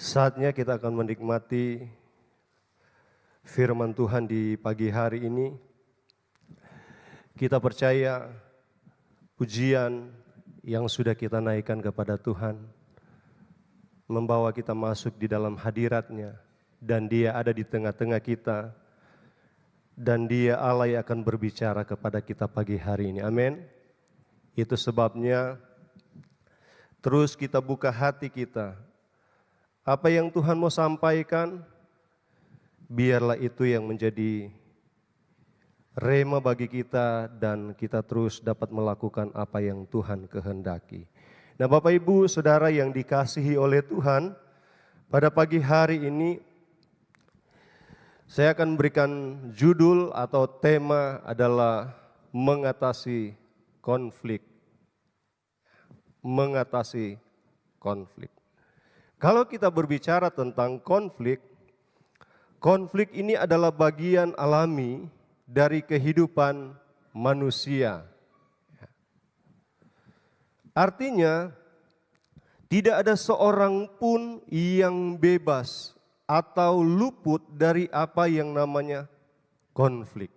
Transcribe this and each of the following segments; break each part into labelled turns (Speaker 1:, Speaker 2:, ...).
Speaker 1: Saatnya kita akan menikmati firman Tuhan di pagi hari ini. Kita percaya pujian yang sudah kita naikkan kepada Tuhan membawa kita masuk di dalam hadirat-Nya, dan Dia ada di tengah-tengah kita, dan Dia Allah yang akan berbicara kepada kita pagi hari ini. Amin. Itu sebabnya terus kita buka hati kita. Apa yang Tuhan mau sampaikan, biarlah itu yang menjadi rema bagi kita dan kita terus dapat melakukan apa yang Tuhan kehendaki. Nah, Bapak Ibu Saudara yang dikasihi oleh Tuhan, pada pagi hari ini saya akan berikan judul atau tema adalah mengatasi konflik. Mengatasi konflik. Kalau kita berbicara tentang konflik, konflik ini adalah bagian alami dari kehidupan manusia. Artinya, tidak ada seorang pun yang bebas atau luput dari apa yang namanya konflik.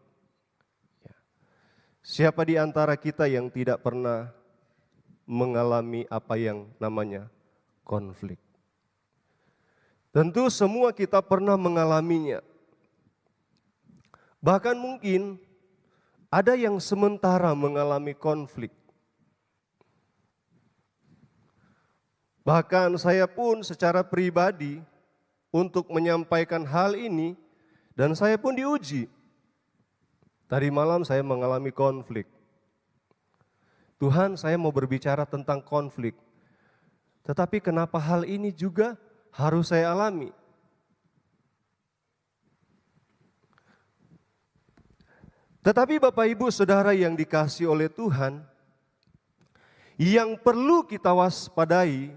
Speaker 1: Siapa di antara kita yang tidak pernah mengalami apa yang namanya konflik? Tentu semua kita pernah mengalaminya. Bahkan mungkin ada yang sementara mengalami konflik. Bahkan saya pun secara pribadi untuk menyampaikan hal ini, dan saya pun diuji. Tadi malam saya mengalami konflik. Tuhan, saya mau berbicara tentang konflik. Tetapi kenapa hal ini juga harus saya alami? Tetapi Bapak Ibu Saudara yang dikasihi oleh Tuhan, yang perlu kita waspadai,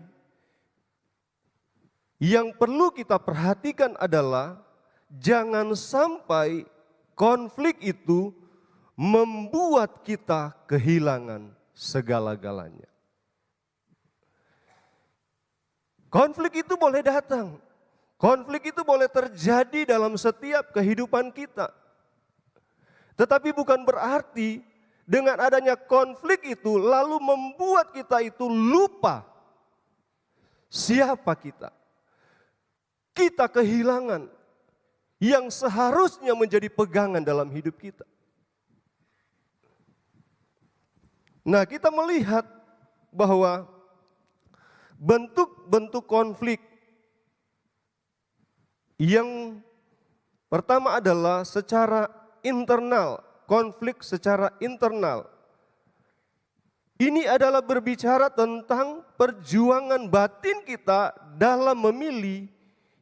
Speaker 1: yang perlu kita perhatikan adalah jangan sampai konflik itu membuat kita kehilangan segala-galanya. Konflik itu boleh datang, konflik itu boleh terjadi dalam setiap kehidupan kita. Tetapi bukan berarti dengan adanya konflik itu lalu membuat kita itu lupa siapa kita. Kita kehilangan yang seharusnya menjadi pegangan dalam hidup kita. Nah, kita melihat bahwa bentuk-bentuk konflik yang pertama adalah secara internal, konflik secara internal. Ini adalah berbicara tentang perjuangan batin kita dalam memilih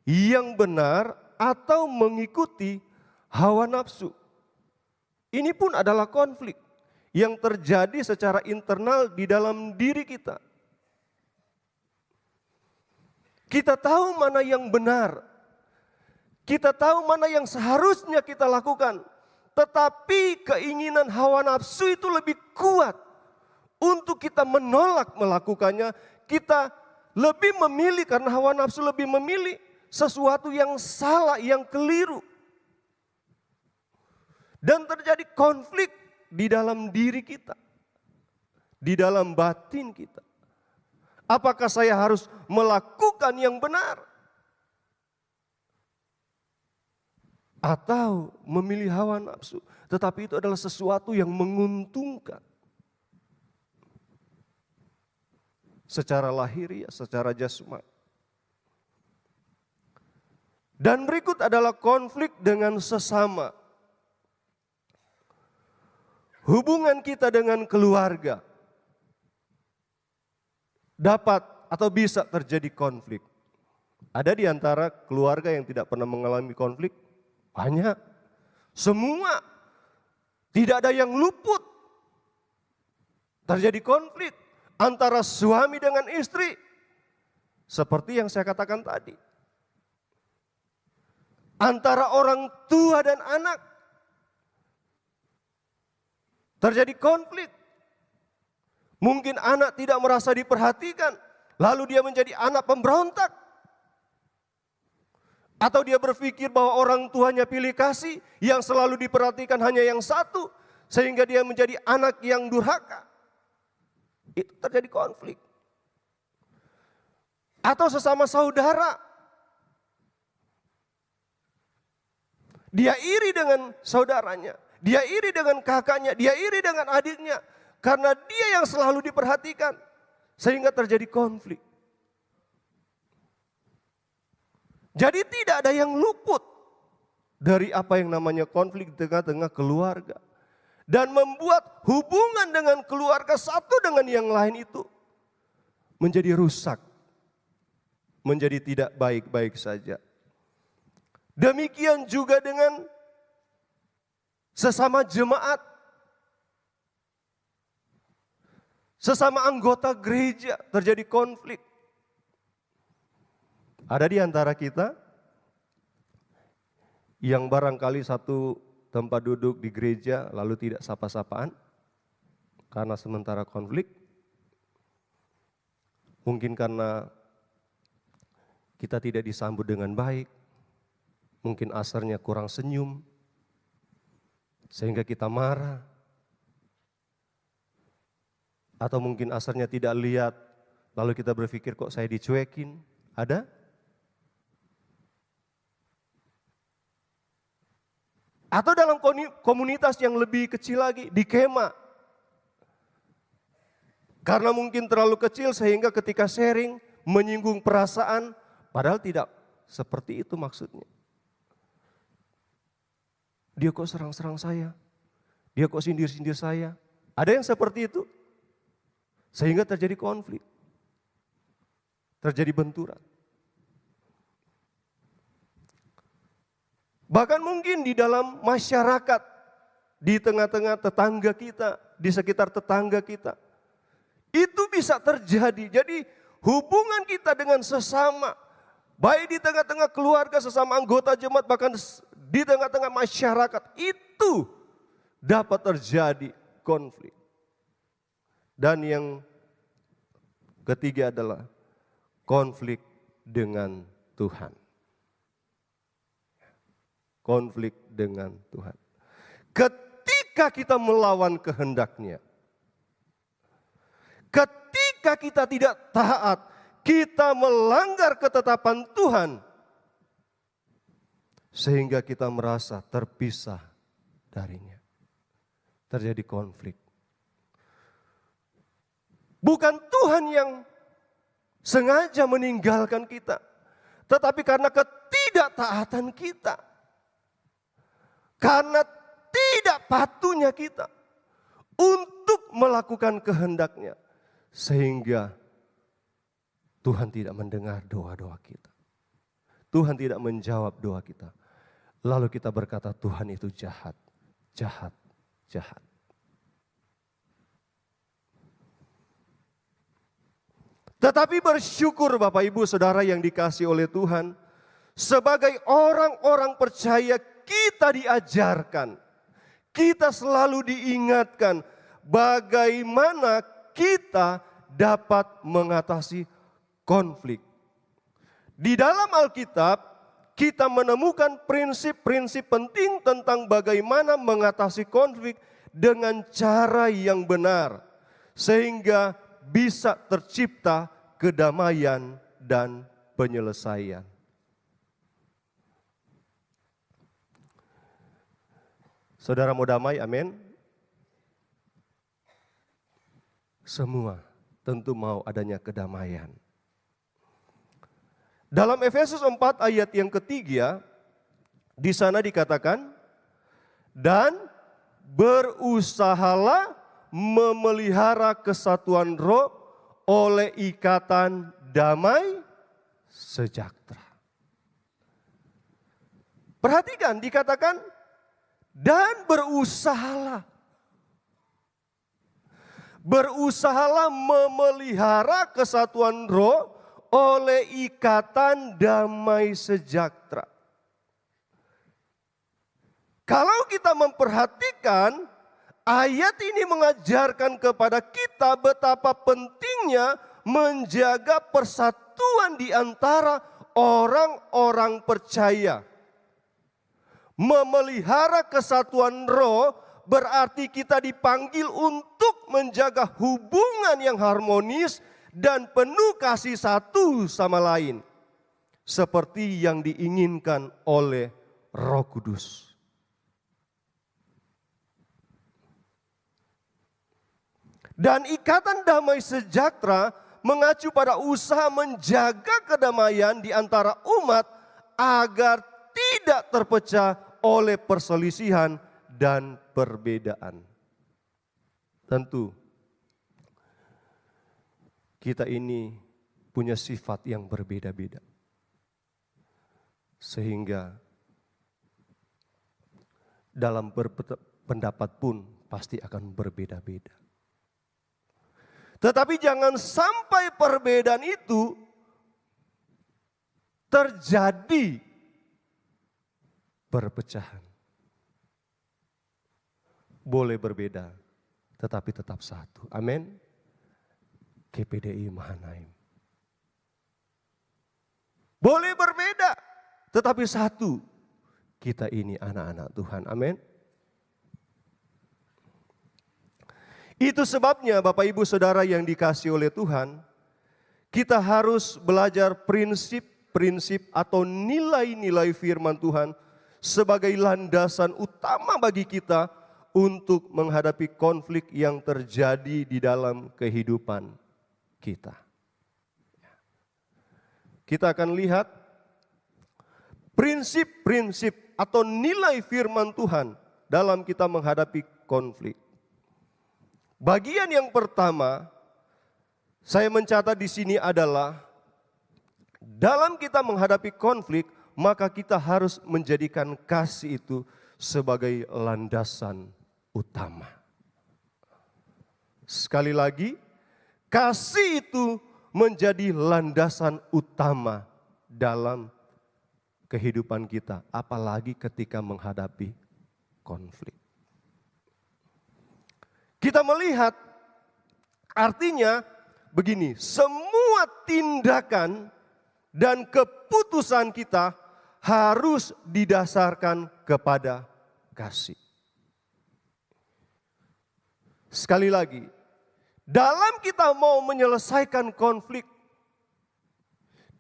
Speaker 1: yang benar atau mengikuti hawa nafsu. Ini pun adalah konflik yang terjadi secara internal di dalam diri kita. Kita tahu mana yang benar, kita tahu mana yang seharusnya kita lakukan, tetapi keinginan hawa nafsu itu lebih kuat untuk kita menolak melakukannya. Kita lebih memilih karena hawa nafsu lebih memilih sesuatu yang salah, yang keliru. Dan terjadi konflik di dalam diri kita, di dalam batin kita. Apakah saya harus melakukan yang benar? Atau memilih hawa nafsu? Tetapi itu adalah sesuatu yang menguntungkan. Secara lahiriah, secara jasmani. Dan berikut adalah konflik dengan sesama. Hubungan kita dengan keluarga dapat atau bisa terjadi konflik. Ada di antara keluarga yang tidak pernah mengalami konflik? Banyak. Semua. Tidak ada yang luput. Terjadi konflik antara suami dengan istri. Seperti yang saya katakan tadi. Antara orang tua dan anak. Terjadi konflik. Mungkin anak tidak merasa diperhatikan, lalu dia menjadi anak pemberontak. Atau dia berpikir bahwa orang tuanya pilih kasih, yang selalu diperhatikan hanya yang satu, sehingga dia menjadi anak yang durhaka. Itu terjadi konflik. Atau sesama saudara, dia iri dengan saudaranya, dia iri dengan kakaknya, dia iri dengan adiknya. Karena dia yang selalu diperhatikan, sehingga terjadi konflik. Jadi tidak ada yang luput dari apa yang namanya konflik di tengah-tengah keluarga. Dan membuat hubungan dengan keluarga satu dengan yang lain itu menjadi rusak. Menjadi tidak baik-baik saja. Demikian juga dengan sesama jemaat. Sesama anggota gereja terjadi konflik. Ada di antara kita yang barangkali satu tempat duduk di gereja lalu tidak sapa-sapaan karena sementara konflik. Mungkin karena kita tidak disambut dengan baik, mungkin asarnya kurang senyum, sehingga kita marah. Atau mungkin asarnya tidak lihat, lalu kita berpikir kok saya dicuekin. Ada? Atau dalam komunitas yang lebih kecil lagi, di kema. Karena mungkin terlalu kecil sehingga ketika sharing menyinggung perasaan, padahal tidak seperti itu maksudnya. Dia kok serang-serang saya, dia kok sindir-sindir saya. Ada yang seperti itu. Sehingga terjadi konflik, terjadi benturan. Bahkan mungkin di dalam masyarakat, di tengah-tengah tetangga kita, di sekitar tetangga kita. Itu bisa terjadi. Jadi hubungan kita dengan sesama, baik di tengah-tengah keluarga, sesama anggota jemaat, bahkan di tengah-tengah masyarakat, itu dapat terjadi konflik. Dan yang ketiga adalah konflik dengan Tuhan. Konflik dengan Tuhan. Ketika kita melawan kehendak-Nya, ketika kita tidak taat, kita melanggar ketetapan Tuhan, sehingga kita merasa terpisah darinya. Terjadi konflik. Bukan Tuhan yang sengaja meninggalkan kita, tetapi karena ketidaktaatan kita. Karena tidak patuhnya kita untuk melakukan kehendak-Nya. Sehingga Tuhan tidak mendengar doa-doa kita. Tuhan tidak menjawab doa kita. Lalu kita berkata Tuhan itu jahat, jahat, jahat. Tetapi bersyukur Bapak Ibu Saudara yang dikasihi oleh Tuhan. Sebagai orang-orang percaya kita diajarkan, kita selalu diingatkan bagaimana kita dapat mengatasi konflik. Di dalam Alkitab, kita menemukan prinsip-prinsip penting tentang bagaimana mengatasi konflik dengan cara yang benar, sehingga bisa tercipta kedamaian dan penyelesaian. Saudara mau damai, amin? Semua tentu mau adanya kedamaian. Dalam Efesus 4 ayat yang ketiga, di sana dikatakan, dan berusahalah memelihara kesatuan roh oleh ikatan damai sejahtera. Perhatikan, dikatakan, dan berusahalah. Berusahalah memelihara kesatuan roh oleh ikatan damai sejahtera. Kalau kita memperhatikan, ayat ini mengajarkan kepada kita betapa pentingnya menjaga persatuan di antara orang-orang percaya. Memelihara kesatuan roh berarti kita dipanggil untuk menjaga hubungan yang harmonis dan penuh kasih satu sama lain. Seperti yang diinginkan oleh Roh Kudus. Dan ikatan damai sejahtera mengacu pada usaha menjaga kedamaian di antara umat agar tidak terpecah oleh perselisihan dan perbedaan. Tentu kita ini punya sifat yang berbeda-beda. Sehingga dalam berpendapat pun pasti akan berbeda-beda. Tetapi jangan sampai perbedaan itu terjadi perpecahan. Boleh berbeda, tetapi tetap satu. Amin. GPDI Mahanaim. Boleh berbeda, tetapi satu. Kita ini anak-anak Tuhan. Amin. Itu sebabnya Bapak Ibu Saudara yang dikasihi oleh Tuhan, kita harus belajar prinsip-prinsip atau nilai-nilai firman Tuhan sebagai landasan utama bagi kita untuk menghadapi konflik yang terjadi di dalam kehidupan kita. Kita akan lihat prinsip-prinsip atau nilai firman Tuhan dalam kita menghadapi konflik. Bagian yang pertama, saya mencatat di sini adalah dalam kita menghadapi konflik, maka kita harus menjadikan kasih itu sebagai landasan utama. Sekali lagi, kasih itu menjadi landasan utama dalam kehidupan kita, apalagi ketika menghadapi konflik. Kita melihat artinya begini, semua tindakan dan keputusan kita harus didasarkan kepada kasih. Sekali lagi, dalam kita mau menyelesaikan konflik,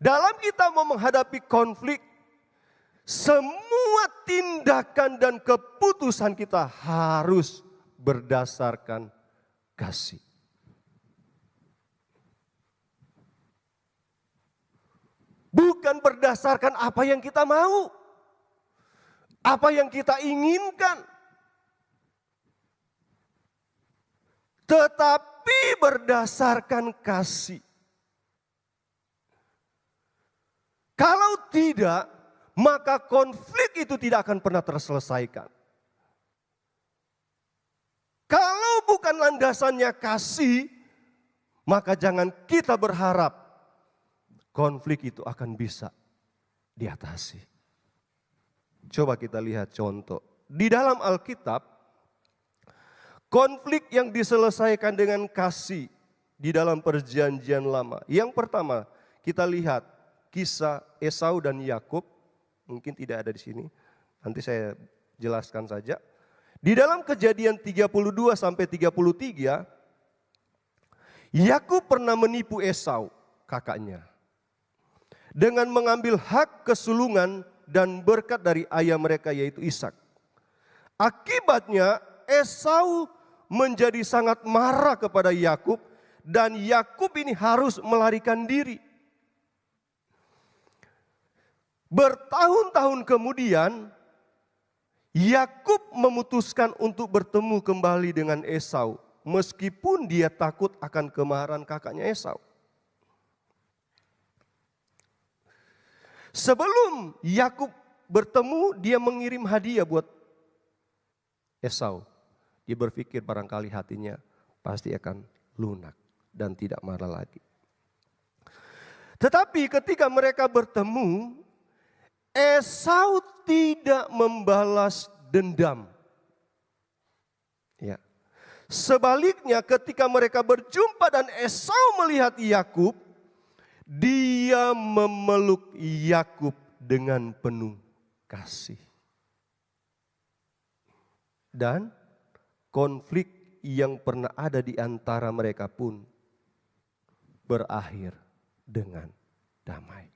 Speaker 1: dalam kita mau menghadapi konflik, semua tindakan dan keputusan kita harus berdasarkan kasih. Bukan berdasarkan apa yang kita mau, apa yang kita inginkan, tetapi berdasarkan kasih. Kalau tidak, maka konflik itu tidak akan pernah terselesaikan. Kalau bukan landasannya kasih, maka jangan kita berharap konflik itu akan bisa diatasi. Coba kita lihat contoh. Di dalam Alkitab, konflik yang diselesaikan dengan kasih di dalam perjanjian lama. Yang pertama, kita lihat kisah Esau dan Yakub. Mungkin tidak ada di sini, nanti saya jelaskan saja. Di dalam Kejadian 32 sampai 33, Yakub pernah menipu Esau, kakaknya, dengan mengambil hak kesulungan dan berkat dari ayah mereka yaitu Ishak. Akibatnya Esau menjadi sangat marah kepada Yakub dan Yakub ini harus melarikan diri. Bertahun-tahun kemudian Yakub memutuskan untuk bertemu kembali dengan Esau, meskipun dia takut akan kemarahan kakaknya Esau. Sebelum Yakub bertemu, dia mengirim hadiah buat Esau. Dia berpikir barangkali hatinya pasti akan lunak dan tidak marah lagi. Tetapi ketika mereka bertemu, Esau tidak membalas dendam. Ya. Sebaliknya ketika mereka berjumpa dan Esau melihat Yakub, Dia memeluk Yakub dengan penuh kasih. Dan konflik yang pernah ada di antara mereka pun berakhir dengan damai.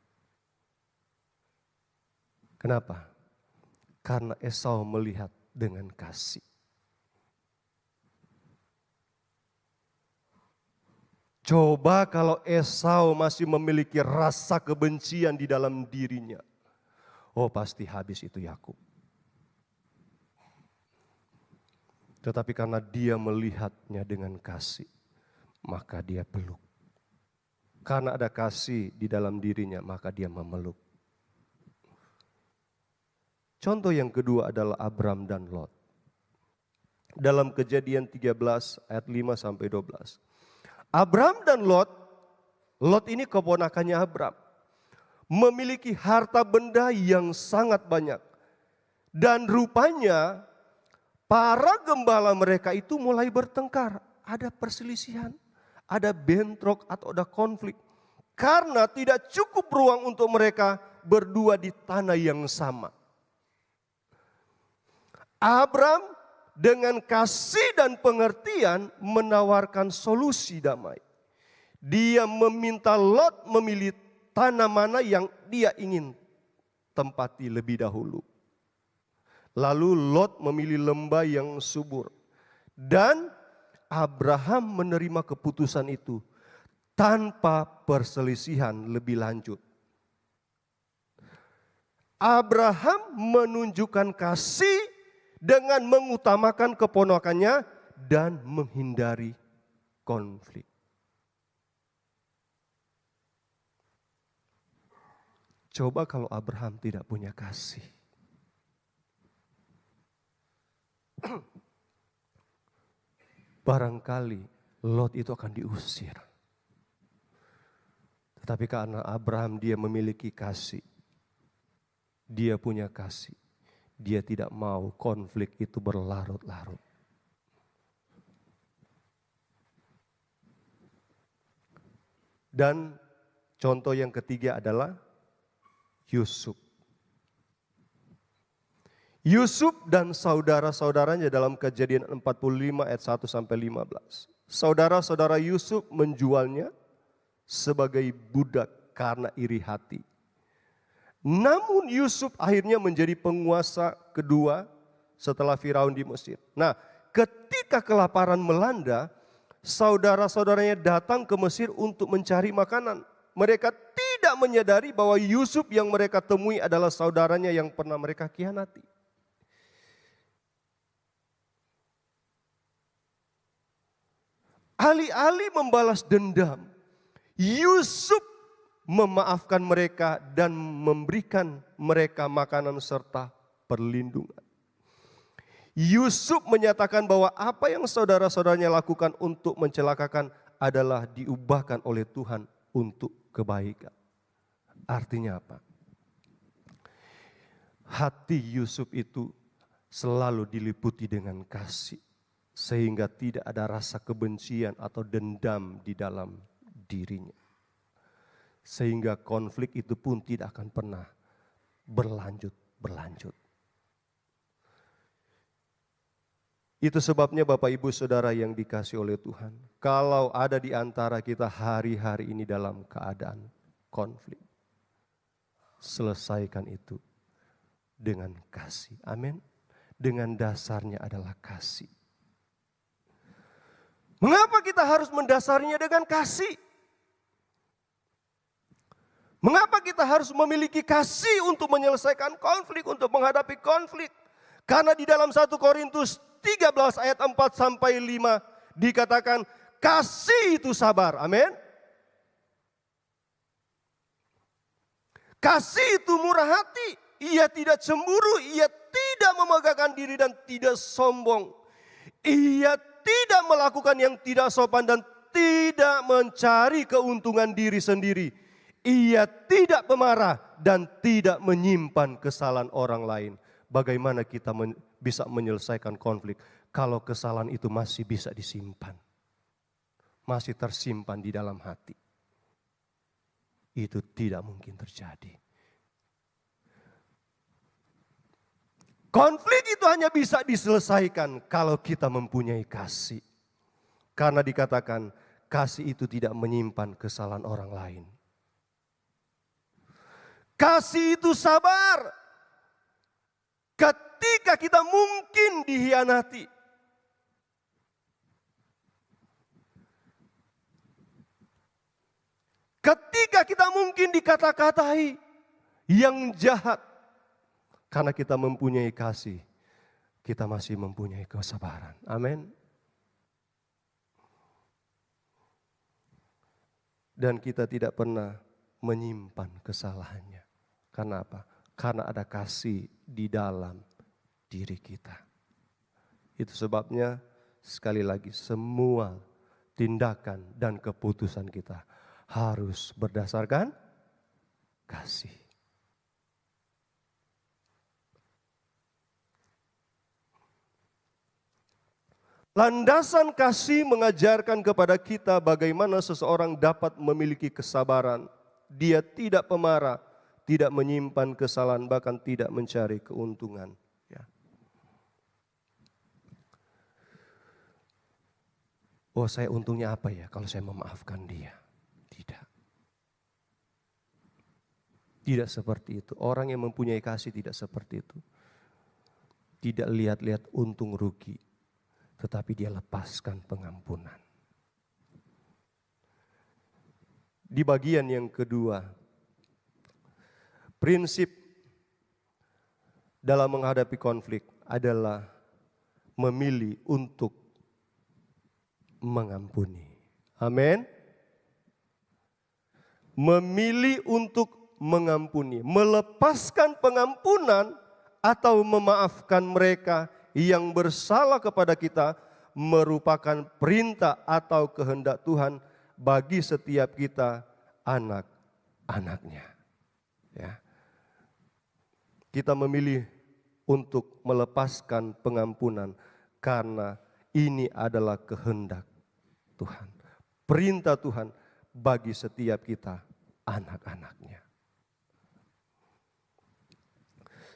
Speaker 1: Kenapa? Karena Esau melihat dengan kasih. Coba kalau Esau masih memiliki rasa kebencian di dalam dirinya. Oh, pasti habis itu Yakub. Tetapi karena dia melihatnya dengan kasih, maka dia peluk. Karena ada kasih di dalam dirinya, maka dia memeluk. Contoh yang kedua adalah Abram dan Lot. Dalam Kejadian 13 ayat 5 sampai 12. Abram dan Lot ini keponakannya Abram, memiliki harta benda yang sangat banyak. Dan rupanya para gembala mereka itu mulai bertengkar, ada perselisihan, ada bentrok atau ada konflik. Karena tidak cukup ruang untuk mereka berdua di tanah yang sama. Abram dengan kasih dan pengertian menawarkan solusi damai. Dia meminta Lot memilih tanah mana yang dia ingin tempati lebih dahulu. Lalu Lot memilih lembah yang subur. Dan Abraham menerima keputusan itu tanpa perselisihan lebih lanjut. Abraham menunjukkan kasih dengan mengutamakan keponakannya dan menghindari konflik. Coba kalau Abraham tidak punya kasih. Barangkali Lot itu akan diusir. Tetapi karena Abraham dia memiliki kasih, dia punya kasih, dia tidak mau konflik itu berlarut-larut. Dan contoh yang ketiga adalah Yusuf. Yusuf dan saudara-saudaranya dalam Kejadian 45 ayat 1 sampai 15. Saudara-saudara Yusuf menjualnya sebagai budak karena iri hati. Namun Yusuf akhirnya menjadi penguasa kedua setelah Firaun di Mesir. Nah, ketika kelaparan melanda, saudara-saudaranya datang ke Mesir untuk mencari makanan. Mereka tidak menyadari bahwa Yusuf yang mereka temui adalah saudaranya yang pernah mereka khianati. Alih-alih membalas dendam, Yusuf memaafkan mereka dan memberikan mereka makanan serta perlindungan. Yusuf menyatakan bahwa apa yang saudara-saudaranya lakukan untuk mencelakakan adalah diubahkan oleh Tuhan untuk kebaikan. Artinya apa? Hati Yusuf itu selalu diliputi dengan kasih. Sehingga tidak ada rasa kebencian atau dendam di dalam dirinya. Sehingga konflik itu pun tidak akan pernah berlanjut. Itu sebabnya Bapak Ibu Saudara yang dikasihi oleh Tuhan. Kalau ada di antara kita hari-hari ini dalam keadaan konflik, selesaikan itu dengan kasih. Amin. Dengan dasarnya adalah kasih. Mengapa kita harus mendasarinya dengan kasih? Mengapa kita harus memiliki kasih untuk menyelesaikan konflik, untuk menghadapi konflik? Karena di dalam 1 Korintus 13 ayat 4 sampai 5 dikatakan kasih itu sabar. Amin. Kasih itu murah hati. Ia tidak cemburu, ia tidak memegahkan diri dan tidak sombong. Ia tidak melakukan yang tidak sopan dan tidak mencari keuntungan diri sendiri. Ia tidak pemarah dan tidak menyimpan kesalahan orang lain. Bagaimana kita bisa menyelesaikan konflik kalau kesalahan itu masih bisa disimpan? Masih tersimpan di dalam hati. itu tidak mungkin terjadi. Konflik itu hanya bisa diselesaikan kalau kita mempunyai kasih. Karena dikatakan kasih itu tidak menyimpan kesalahan orang lain. Kasih itu sabar ketika kita mungkin dikhianati. Ketika kita mungkin dikata-katai yang jahat. Karena kita mempunyai kasih, kita masih mempunyai kesabaran. Amin. Dan kita tidak pernah menyimpan kesalahannya. Karena apa? Karena ada kasih di dalam diri kita. Itu sebabnya sekali lagi semua tindakan dan keputusan kita harus berdasarkan kasih. Landasan kasih mengajarkan kepada kita bagaimana seseorang dapat memiliki kesabaran. Dia tidak pemarah, tidak menyimpan kesalahan, bahkan tidak mencari keuntungan. Ya. Oh, saya untungnya apa ya kalau saya memaafkan dia? Tidak. Tidak seperti itu. Orang yang mempunyai kasih tidak seperti itu. Tidak lihat-lihat untung rugi, tetapi dia lepaskan pengampunan. Di bagian yang kedua, prinsip dalam menghadapi konflik adalah memilih untuk mengampuni. Amin. Memilih untuk mengampuni, melepaskan pengampunan atau memaafkan mereka yang bersalah kepada kita merupakan perintah atau kehendak Tuhan bagi setiap kita anak-anaknya. Ya. Kita memilih untuk melepaskan pengampunan karena ini adalah kehendak Tuhan. Perintah Tuhan bagi setiap kita anak-anaknya.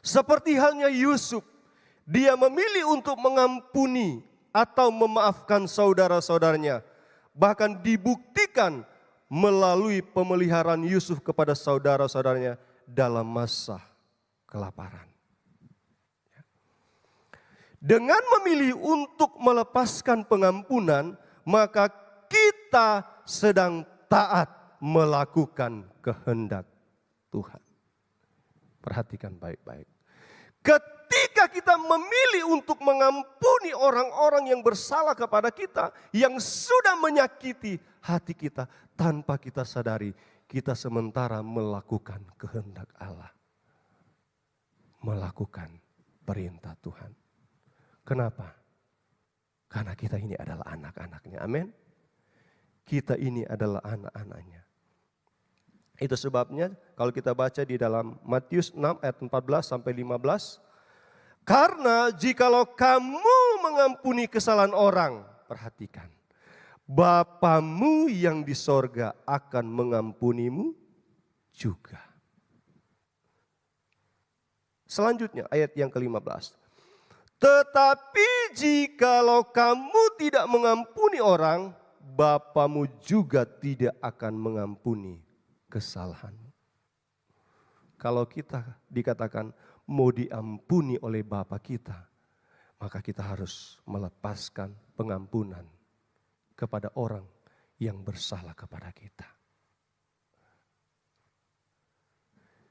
Speaker 1: Seperti halnya Yusuf, dia memilih untuk mengampuni atau memaafkan saudara-saudaranya. Bahkan dibuktikan melalui pemeliharaan Yusuf kepada saudara-saudaranya dalam masa kelaparan. Dengan memilih untuk melepaskan pengampunan, maka kita sedang taat melakukan kehendak Tuhan. Perhatikan baik-baik. Ketika kita memilih untuk mengampuni orang-orang yang bersalah kepada kita, yang sudah menyakiti hati kita, tanpa kita sadari, kita sementara melakukan kehendak Allah. Melakukan perintah Tuhan. Kenapa? Karena kita ini adalah anak-anaknya, amin. Kita ini adalah anak-anaknya. Itu sebabnya kalau kita baca di dalam Matius 6 ayat 14 sampai 15. Karena jikalau kamu mengampuni kesalahan orang, perhatikan. Bapamu yang di sorga akan mengampunimu juga. Selanjutnya ayat yang ke-15. Tetapi jikalau kamu tidak mengampuni orang, Bapamu juga tidak akan mengampuni kesalahanmu. Kalau kita dikatakan mau diampuni oleh Bapa kita, maka kita harus melepaskan pengampunan kepada orang yang bersalah kepada kita.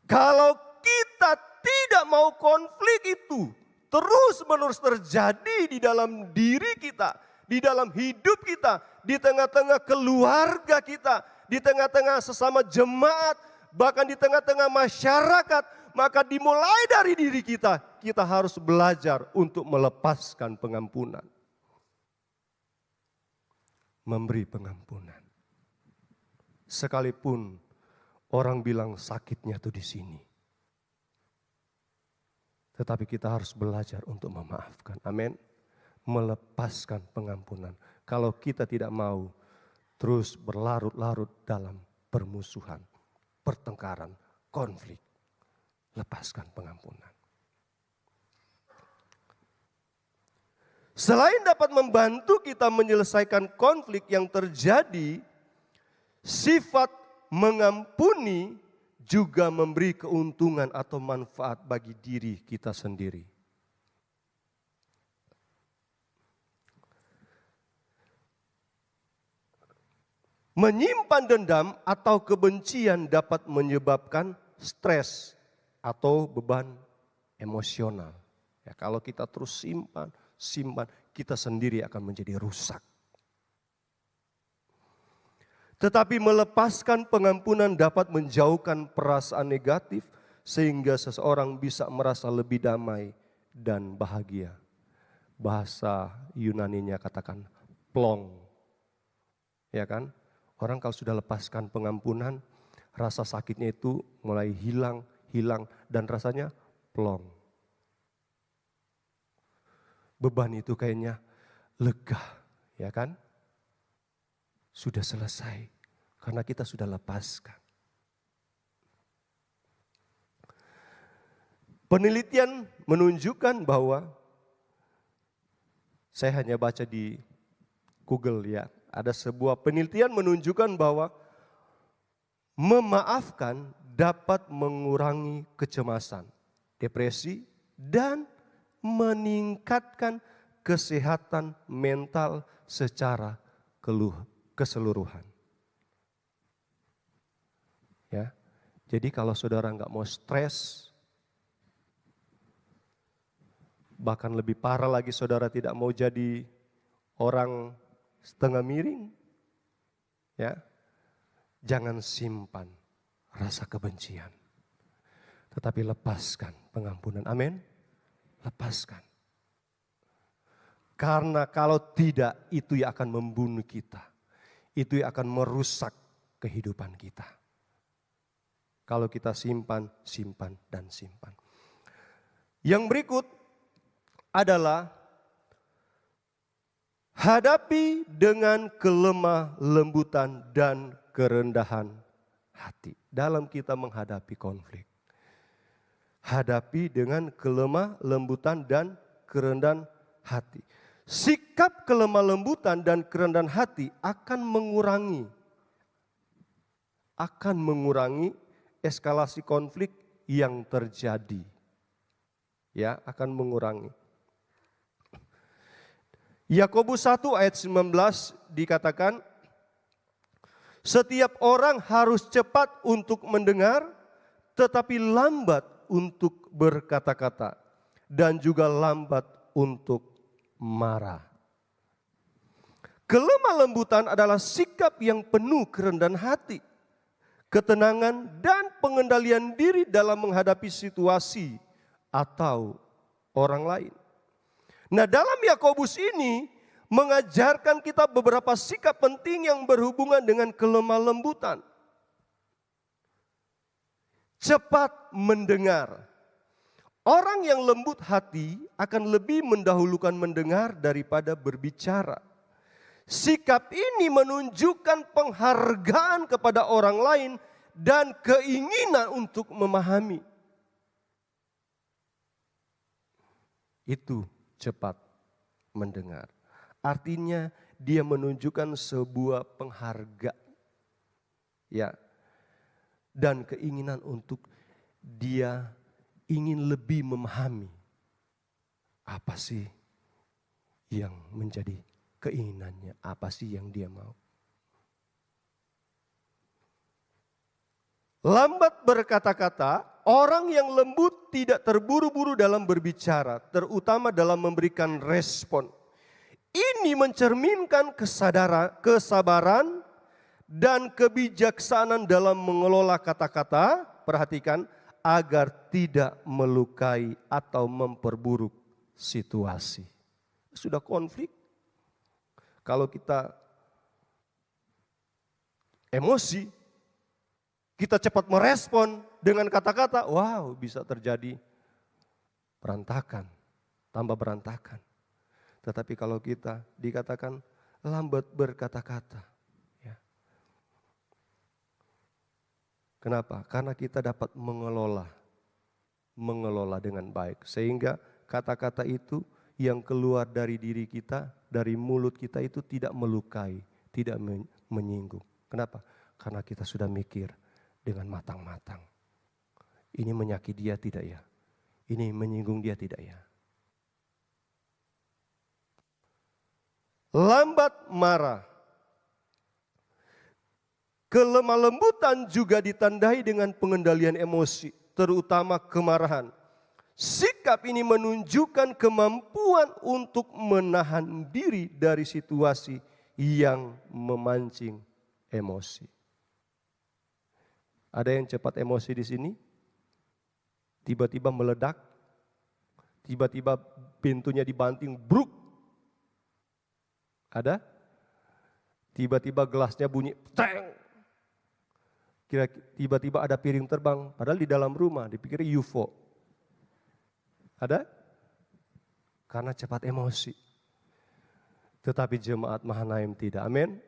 Speaker 1: Kalau kita tidak mau konflik itu terus-menerus terjadi di dalam diri kita, di dalam hidup kita, di tengah-tengah keluarga kita, di tengah-tengah sesama jemaat, bahkan di tengah-tengah masyarakat, maka dimulai dari diri kita, kita harus belajar untuk melepaskan pengampunan. Memberi pengampunan. Sekalipun orang bilang sakitnya tuh di sini. Tetapi kita harus belajar untuk memaafkan. Amin. Melepaskan pengampunan. Kalau kita tidak mau terus berlarut-larut dalam permusuhan, pertengkaran, konflik. Lepaskan pengampunan. Selain dapat membantu kita menyelesaikan konflik yang terjadi, sifat mengampuni juga memberi keuntungan atau manfaat bagi diri kita sendiri. Menyimpan dendam atau kebencian dapat menyebabkan stres atau beban emosional. Ya, kalau kita terus simpan, kita sendiri akan menjadi rusak. Tetapi melepaskan pengampunan dapat menjauhkan perasaan negatif sehingga seseorang bisa merasa lebih damai dan bahagia. Bahasa Yunaninya katakan plong. Ya kan? Orang kalau sudah lepaskan pengampunan, rasa sakitnya itu mulai hilang dan rasanya plong. Beban itu kayaknya lega, ya kan? Sudah selesai karena kita sudah lepaskan. Penelitian menunjukkan bahwa saya hanya baca di Google ya. Ada sebuah penelitian menunjukkan bahwa memaafkan dapat mengurangi kecemasan, depresi, dan meningkatkan kesehatan mental secara keseluruhan. Ya, jadi kalau saudara nggak mau stres, bahkan lebih parah lagi saudara tidak mau jadi orang setengah miring, ya, jangan simpan rasa kebencian, tetapi lepaskan pengampunan. Amin. Lepaskan. Karena kalau tidak, itu yang akan membunuh kita. Itu yang akan merusak kehidupan kita. Kalau kita simpan. Yang berikut adalah hadapi dengan kelemah lembutan dan kerendahan hati. Dalam kita menghadapi konflik. Hadapi dengan kelemah lembutan dan kerendahan hati. Sikap kelemah lembutan dan kerendahan hati akan mengurangi eskalasi konflik yang terjadi. Ya, akan mengurangi. Yakobus 1 ayat 19 dikatakan, setiap orang harus cepat untuk mendengar, tetapi lambat untuk berkata-kata, dan juga lambat untuk marah. Kelemah lembutan adalah sikap yang penuh kerendahan hati, ketenangan dan pengendalian diri dalam menghadapi situasi atau orang lain. Nah, dalam Yakobus ini mengajarkan kita beberapa sikap penting yang berhubungan dengan kelemah lembutan. Cepat mendengar. Orang yang lembut hati akan lebih mendahulukan mendengar daripada berbicara. Sikap ini menunjukkan penghargaan kepada orang lain dan keinginan untuk memahami. Itu cepat mendengar. Artinya dia menunjukkan sebuah penghargaan. Ya. Dan keinginan untuk dia ingin lebih memahami apa sih yang menjadi keinginannya, apa sih yang dia mau. Lambat berkata-kata, orang yang lembut tidak terburu-buru dalam berbicara, terutama dalam memberikan respon. Ini mencerminkan kesabaran dan kebijaksanaan dalam mengelola kata-kata, perhatikan, agar tidak melukai atau memperburuk situasi. Sudah konflik, kalau kita emosi, kita cepat merespon dengan kata-kata, wow, bisa terjadi berantakan, tambah berantakan. Tetapi kalau kita dikatakan lambat berkata-kata, ya. Kenapa? Karena kita dapat mengelola dengan baik. Sehingga kata-kata itu yang keluar dari diri kita, dari mulut kita itu tidak melukai, tidak menyinggung. Kenapa? Karena kita sudah mikir dengan matang-matang. Ini menyakiti dia tidak ya? Ini menyinggung dia tidak ya? Lambat marah. Kelemah lembutan juga ditandai dengan pengendalian emosi, terutama kemarahan. Sikap ini menunjukkan kemampuan untuk menahan diri dari situasi yang memancing emosi. Ada yang cepat emosi di sini? Tiba-tiba meledak, tiba-tiba pintunya dibanting, bruk. Ada? Tiba-tiba gelasnya bunyi, teng. Tiba-tiba ada piring terbang, padahal di dalam rumah, dipikir UFO. Ada? Karena cepat emosi. Tetapi jemaat Mahanaim tidak, amin.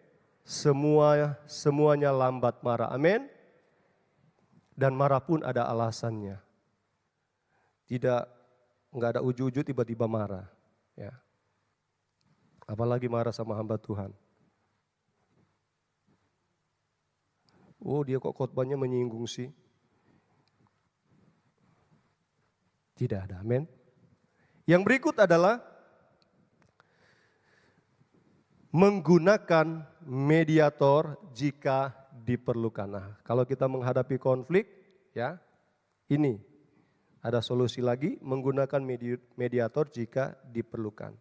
Speaker 1: Semuanya lambat marah, amin. Dan marah pun ada alasannya. Enggak ada uju-uju tiba-tiba marah. Ya. Apalagi marah sama hamba Tuhan. Oh, dia kok khotbahnya menyinggung sih. Tidak ada, amin. Yang berikut adalah menggunakan mediator jika diperlukan. Nah, kalau kita menghadapi konflik, ya, ini ada solusi lagi, menggunakan mediator jika diperlukan.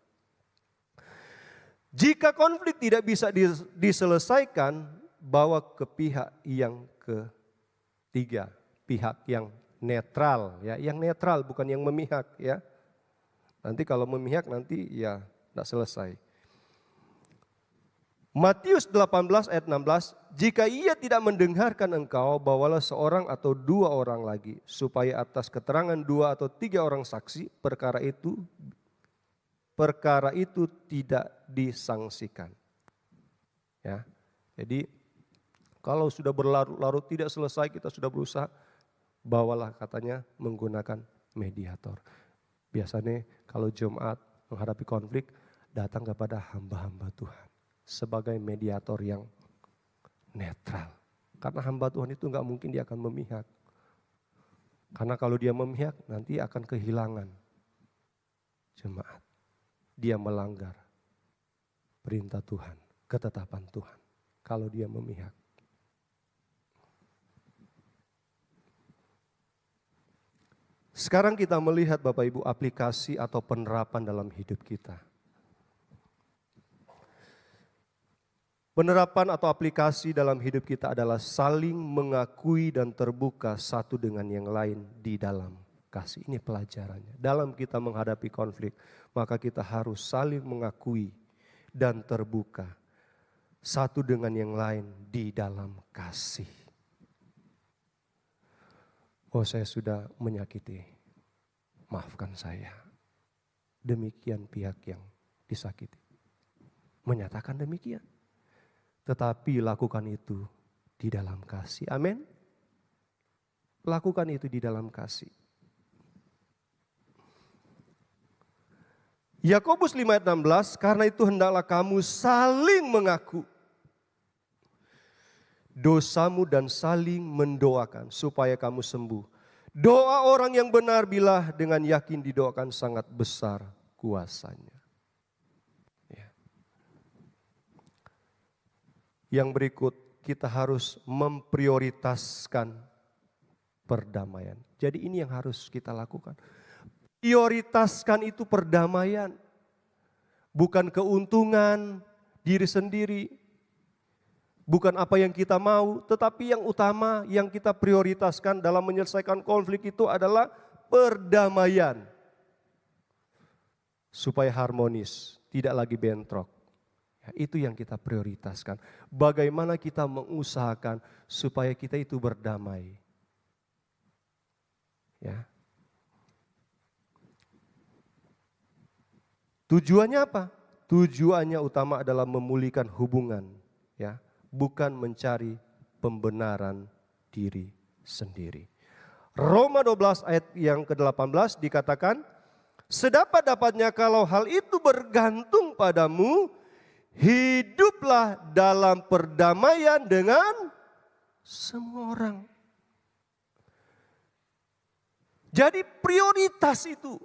Speaker 1: Jika konflik tidak bisa diselesaikan, bawa ke pihak yang ketiga, pihak yang netral, ya, yang netral bukan yang memihak, ya. Nanti kalau memihak nanti ya tidak selesai. Matius 18 ayat 16, jika ia tidak mendengarkan engkau, bawalah seorang atau dua orang lagi, supaya atas keterangan dua atau tiga orang saksi perkara itu tidak disangsikan. Ya, jadi kalau sudah berlarut-larut tidak selesai, kita sudah berusaha, bawalah katanya menggunakan mediator. Biasanya kalau Jumat menghadapi konflik, datang kepada hamba-hamba Tuhan sebagai mediator yang netral. Karena hamba Tuhan itu enggak mungkin dia akan memihak. Karena kalau dia memihak nanti akan kehilangan jemaat. Dia melanggar perintah Tuhan, ketetapan Tuhan. Kalau dia memihak. Sekarang kita melihat Bapak Ibu aplikasi atau penerapan dalam hidup kita. Penerapan atau aplikasi dalam hidup kita adalah saling mengakui dan terbuka satu dengan yang lain di dalam kasih. Ini pelajarannya. Dalam kita menghadapi konflik, maka kita harus saling mengakui dan terbuka satu dengan yang lain di dalam kasih. Oh, saya sudah menyakiti, maafkan saya. Demikian pihak yang disakiti. Menyatakan demikian. Tetapi lakukan itu di dalam kasih. Amin. Lakukan itu di dalam kasih. Yakobus 5 ayat 16, karena itu hendaklah kamu saling mengaku dosamu dan saling mendoakan supaya kamu sembuh. Doa orang yang benar bila dengan yakin didoakan sangat besar kuasanya. Ya. Yang berikut, kita harus memprioritaskan perdamaian. Jadi ini yang harus kita lakukan. Prioritaskan itu perdamaian. Bukan keuntungan diri sendiri. Bukan apa yang kita mau, tetapi yang utama yang kita prioritaskan dalam menyelesaikan konflik itu adalah perdamaian. Supaya harmonis, tidak lagi bentrok. Ya, itu yang kita prioritaskan. Bagaimana kita mengusahakan supaya kita itu berdamai. Ya. Tujuannya apa? Tujuannya utama adalah memulihkan hubungan, ya. Bukan mencari pembenaran diri sendiri. Roma 12 ayat yang ke-18 dikatakan, sedapat-dapatnya kalau hal itu bergantung padamu, hiduplah dalam perdamaian dengan semua orang. Jadi prioritas itu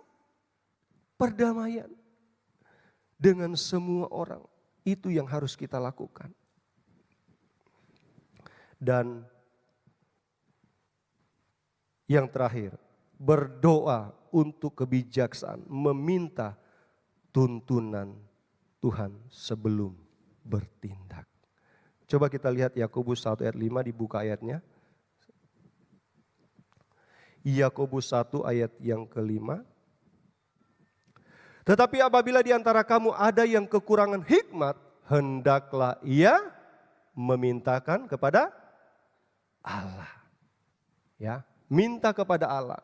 Speaker 1: perdamaian dengan semua orang. Itu yang harus kita lakukan. Dan yang terakhir, berdoa untuk kebijaksanaan, meminta tuntunan Tuhan sebelum bertindak. Coba kita lihat Yakobus 1 ayat 5, dibuka ayatnya. Yakobus 1 ayat yang ke-5. Tetapi apabila di antara kamu ada yang kekurangan hikmat, hendaklah ia memintakan kepada Allah. Ya, minta kepada Allah.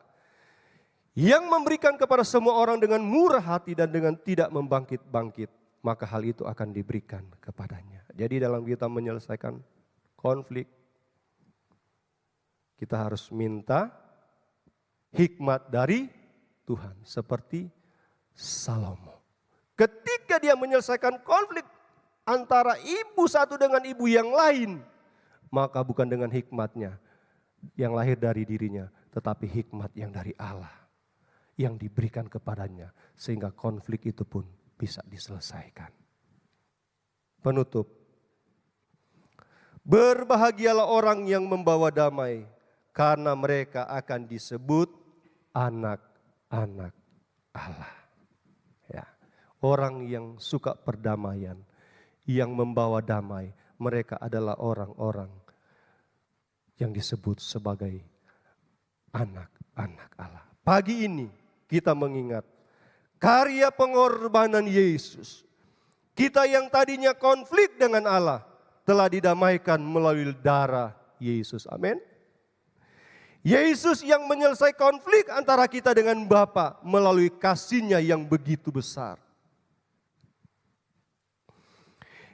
Speaker 1: Yang memberikan kepada semua orang dengan murah hati dan dengan tidak membangkit-bangkit, maka hal itu akan diberikan kepadanya. Jadi dalam kita menyelesaikan konflik, kita harus minta hikmat dari Tuhan. Seperti Salomo. Ketika dia menyelesaikan konflik antara ibu satu dengan ibu yang lain, maka bukan dengan hikmatnya yang lahir dari dirinya, tetapi hikmat yang dari Allah yang diberikan kepadanya, sehingga konflik itu pun bisa diselesaikan. Penutup. Berbahagialah orang yang membawa damai, karena mereka akan disebut anak-anak Allah. Ya, orang yang suka perdamaian, yang membawa damai, mereka adalah orang-orang yang disebut sebagai anak-anak Allah. Pagi ini kita mengingat karya pengorbanan Yesus. Kita yang tadinya konflik dengan Allah telah didamaikan melalui darah Yesus. Amin. Yesus yang menyelesaikan konflik antara kita dengan Bapa melalui kasih-Nya yang begitu besar.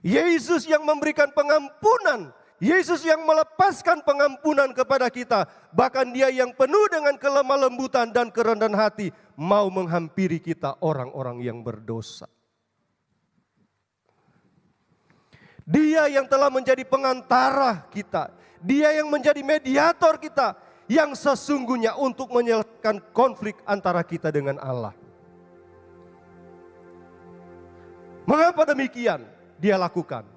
Speaker 1: Yesus yang memberikan pengampunan, Yesus yang melepaskan pengampunan kepada kita. Bahkan Dia yang penuh dengan kelemah lembutan dan kerendahan hati mau menghampiri kita orang-orang yang berdosa. Dia yang telah menjadi pengantara kita, Dia yang menjadi mediator kita, yang sesungguhnya untuk menyelesaikan konflik antara kita dengan Allah. Mengapa demikian Dia lakukan?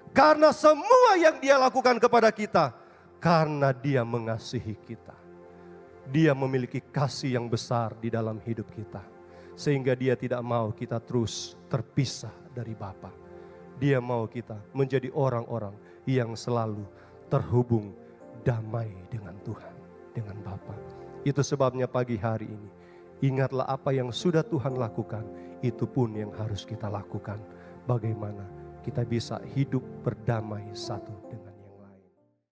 Speaker 1: Karena semua yang Dia lakukan kepada kita, karena Dia mengasihi kita. Dia memiliki kasih yang besar di dalam hidup kita, sehingga Dia tidak mau kita terus terpisah dari Bapa. Dia mau kita menjadi orang-orang yang selalu terhubung damai dengan Tuhan, dengan Bapa. Itu sebabnya pagi hari ini, ingatlah apa yang sudah Tuhan lakukan, itu pun yang harus kita lakukan. Bagaimana kita bisa hidup berdamai satu dengan